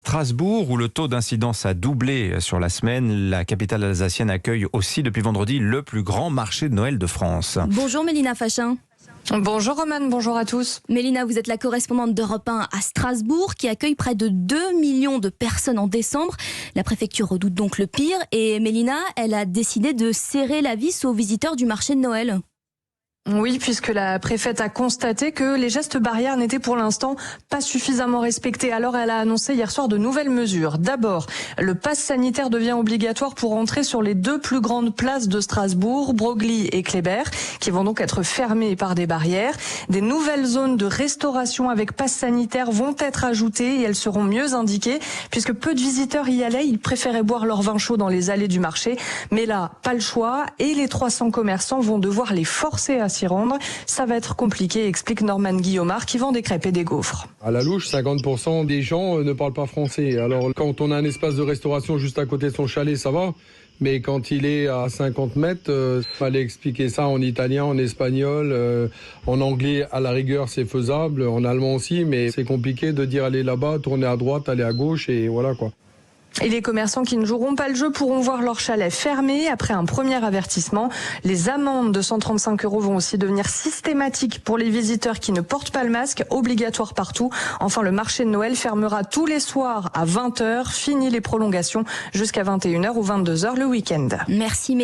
Strasbourg, où le taux d'incidence a doublé sur la semaine. La capitale alsacienne accueille aussi depuis vendredi le plus grand marché de Noël de France. Bonjour Mélina Fachin. Bonjour Romane, bonjour à tous. Mélina, vous êtes la correspondante d'Europe 1 à Strasbourg qui accueille près de 2 millions de personnes en décembre. La préfecture redoute donc le pire et Mélina, elle a décidé de serrer la vis aux visiteurs du marché de Noël. Oui, puisque la préfète a constaté que les gestes barrières n'étaient pour l'instant pas suffisamment respectés. Alors elle a annoncé hier soir de nouvelles mesures. D'abord, le pass sanitaire devient obligatoire pour entrer sur les 2 plus grandes places de Strasbourg, Broglie et Kléber, qui vont donc être fermées par des barrières. Des nouvelles zones de restauration avec pass sanitaire vont être ajoutées et elles seront mieux indiquées, puisque peu de visiteurs y allaient. Ils préféraient boire leur vin chaud dans les allées du marché. Mais là, pas le choix et les 300 commerçants vont devoir les forcer à s'y rendre. Ça va être compliqué, explique Norman Guillaumard qui vend des crêpes et des gaufres. À la louche, 50% des gens ne parlent pas français. Alors quand on a un espace de restauration juste à côté de son chalet, ça va. Mais quand il est à 50 mètres, fallait expliquer ça en italien, en espagnol, en anglais à la rigueur c'est faisable, en allemand aussi, mais c'est compliqué de dire aller là-bas, tourner à droite, aller à gauche et voilà quoi. Et les commerçants qui ne joueront pas le jeu pourront voir leur chalet fermé après un premier avertissement. Les amendes de 135 € vont aussi devenir systématiques pour les visiteurs qui ne portent pas le masque, obligatoire partout. Enfin, le marché de Noël fermera tous les soirs à 20h, fini les prolongations jusqu'à 21h ou 22h le week-end. Merci.